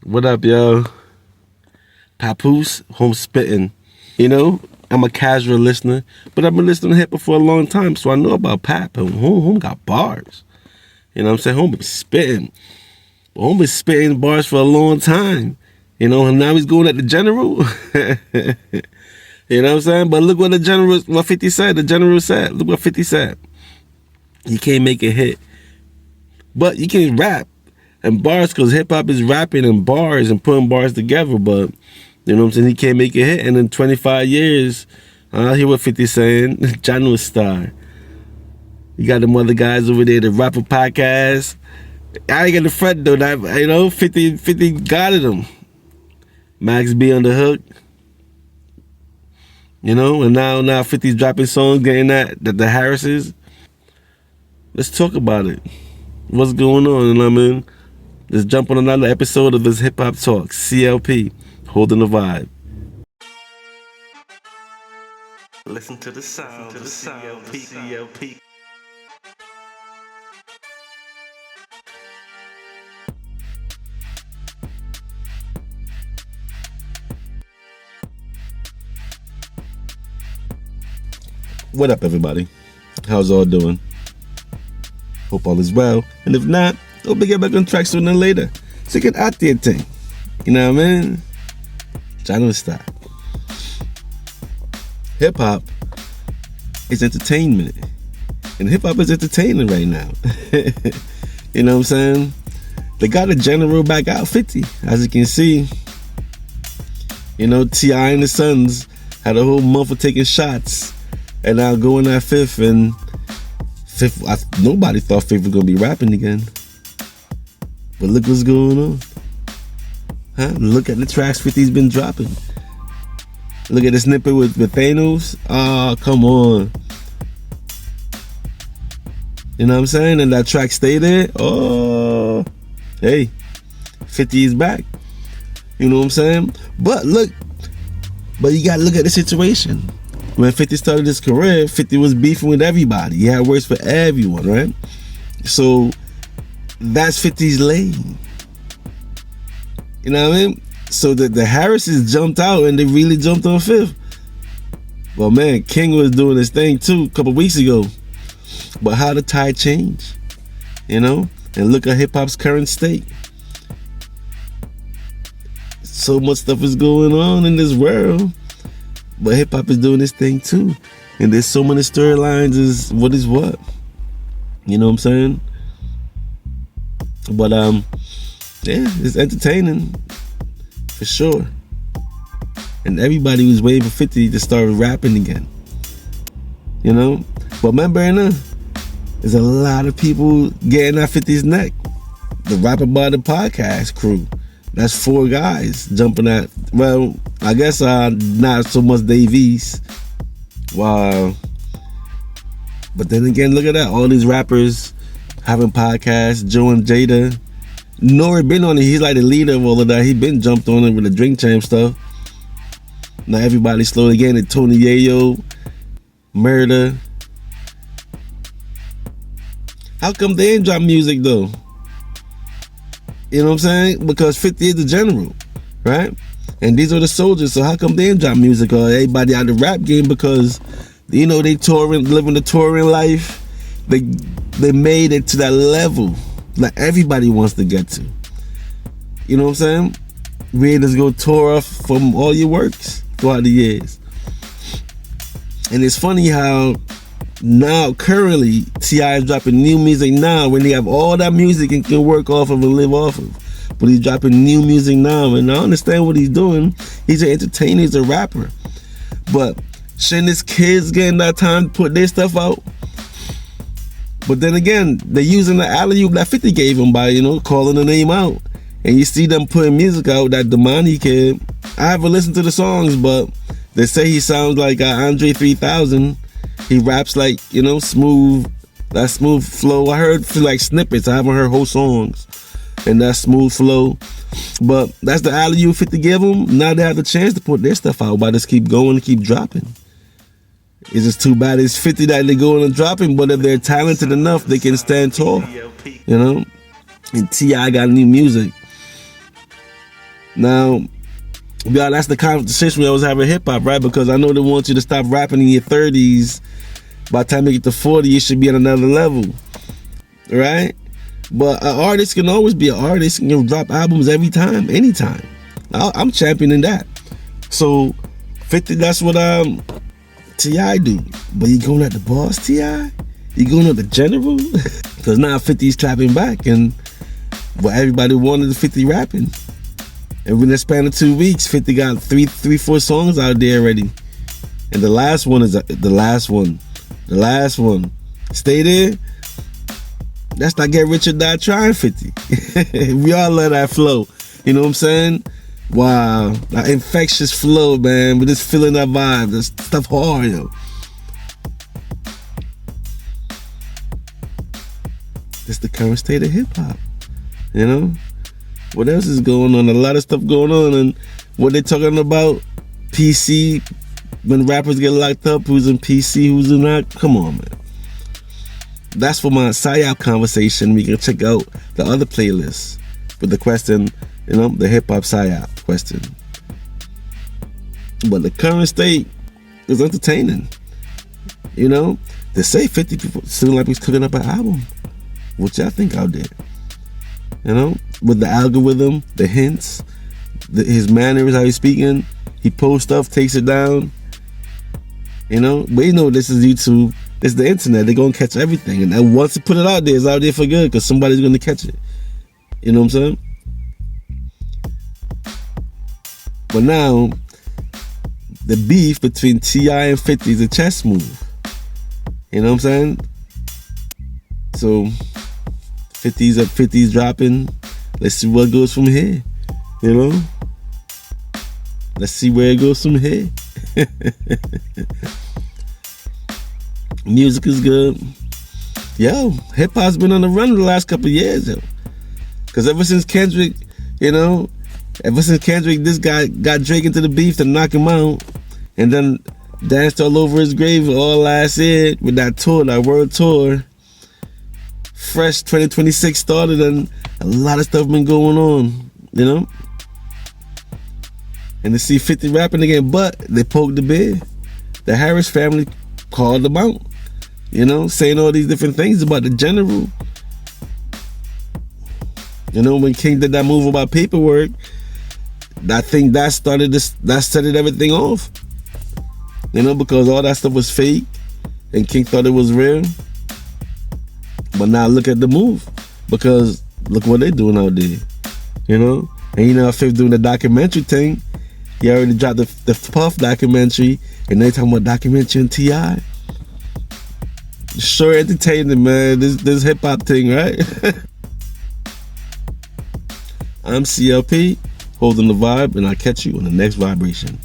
What up, yo? Papoose, home spitting. You know, I'm a casual listener, but I've been listening to hip hop for a long time, so I know about Pap. And home got bars. You know what I'm saying? Home been spitting. Home been spitting bars for a long time. You know, and now he's going at the general. You know what I'm saying? But look what what 50 said. The general said. Look what 50 said. You can't make a hit, but you can rap and bars, because hip hop is rapping and bars and putting bars together. But you know what I'm saying? He can't make a hit. And in 25 years, I hear what 50 saying. General star. You got them other guys over there, the rapper podcast. I ain't got the front though. That, you know, 50 guided them. Max B on the hook. You know, and now 50's dropping songs, getting that the Harrises. Let's talk about it. What's going on? You know what I mean? Let's jump on another episode of this Hip Hop Talk. CLP, holding the vibe. Listen to the sound of CLP. What up, everybody? How's all doing? Hope all is well. And if not, hope we get back on track sooner or later. So get out there thing. You know what I mean? Genre style. Hip hop is entertainment. And hip hop is entertaining right now. You know what I'm saying? They got a general back out 50. As you can see. You know, T.I. and the Sons had a whole month of taking shots. And now going at fifth, and nobody thought Fifth was gonna be rapping again. But look what's going on. Huh? Look at the tracks 50's been dropping. Look at the snippet with Thanos. Oh, come on. You know what I'm saying? And that track stay there. Oh, hey, 50 is back. You know what I'm saying? But you gotta look at the situation. When 50 started his career, 50 was beefing with everybody. He had words for everyone, right? So that's 50's lane. You know what I mean? So the Harrises jumped out and they really jumped on Fifth. Well, man, King was doing his thing too a couple weeks ago. But how the tide change, you know? And look at hip hop's current state. So much stuff is going on in this world. But hip hop is doing this thing too. And there's so many storylines is what. You know what I'm saying? But yeah, it's entertaining for sure. And everybody was waiting for 50 to start rapping again. You know? But remember, there's a lot of people getting at 50's neck. The Rapper by the podcast crew. That's 4 guys jumping at, well, I guess not so much Davies. Wow. But then again, look at that. All these rappers having podcasts. Joe and Jada. Nori been on it. He's like the leader of all of that. He been jumped on it with the Drink Champ stuff. Now everybody's slowly getting it. Tony Yayo. Murder. How come they ain't drop music though? You know what I'm saying? Because 50 is the general, right? And these are the soldiers, so how come they ain't drop music or everybody out of the rap game? Because, you know, they touring, living the touring life. They made it to that level that everybody wants to get to. You know what I'm saying? Ready to go tour off from all your works throughout the years. And it's funny how now, currently, T.I. is dropping new music now when they have all that music and can work off of and live off of. But he's dropping new music now, and I understand what he's doing. He's an entertainer, he's a rapper. But shouldn't his kids getting that time to put their stuff out? But then again, they're using the alley-oop that 50 gave him by, you know, calling the name out. And you see them putting music out, that Damani kid. I haven't listened to the songs, but they say he sounds like Andre 3000. He raps like, you know, smooth, that smooth flow. I heard like snippets. I haven't heard whole songs. And that smooth flow. But that's the alley-oop 50 give them. Now they have the chance to put their stuff out. But just keep going and keep dropping. It's just too bad it's 50 that they going and dropping. But if they're talented enough, they can stand tall. You know? And T.I. got new music. Now, yeah, that's the conversation we always have in hip hop, right? Because I know they want you to stop rapping in your 30s. By the time you get to 40, you should be at another level, right? But an artist can always be an artist and can drop albums every time, anytime. I'm championing that. So 50, that's what T.I. do. But you going at the boss, T.I.? You going at the general? Because now 50's trapping back, and what everybody wanted the 50 rapping. And within the span of 2 weeks, 50 got three, 4 songs out there already. And the last one is the last one. The last one. Stay there. That's not Get Rich or Die Trying 50. We all love that flow. You know what I'm saying? Wow. That infectious flow, man. But just feeling that vibe. That stuff hard, yo. It's the current state of hip hop. You know? What else is going on? A lot of stuff going on. And what they talking about? PC. When rappers get locked up, who's in PC, who's in not? Come on, man. That's for my PSYOP conversation. We can check out the other playlists with the question, you know, the hip hop PSYOP question. But the current state is entertaining. You know, they say 50 people seem like he's cooking up an album. What y'all think out there? You know, with the algorithm, the hints, his manners, how he's speaking, he posts stuff, takes it down. You know, but you know this is YouTube. It's the internet. They're gonna catch everything, and then once you put it out there, it's out there for good because somebody's gonna catch it. You know what I'm saying? But now, the beef between T.I. and 50 is a chess move. You know what I'm saying? So 50's up, 50's dropping. Let's see what goes from here. You know? Let's see where it goes from here. Music is good. Yo, hip hop's been on the run the last couple of years, yo. Cause ever since Kendrick, this guy got Drake into the beef to knock him out, and then danced all over his grave all last year with that tour, that world tour. Fresh 2026 started, and a lot of stuff been going on, you know. And to see 50 rapping again, but they poked the bear. The Harris family called them out, you know, saying all these different things about the general. You know, when King did that move about paperwork, I think that started everything off. You know, because all that stuff was fake, and King thought it was real. But now look at the move, because look what they're doing out there, you know. And you know, if Fifth doing the documentary thing, he already dropped the Puff documentary, and they talking about documentary and T.I. Sure entertaining, man. This hip hop thing, right? I'm CLP, holding the vibe, and I'll catch you on the next vibration.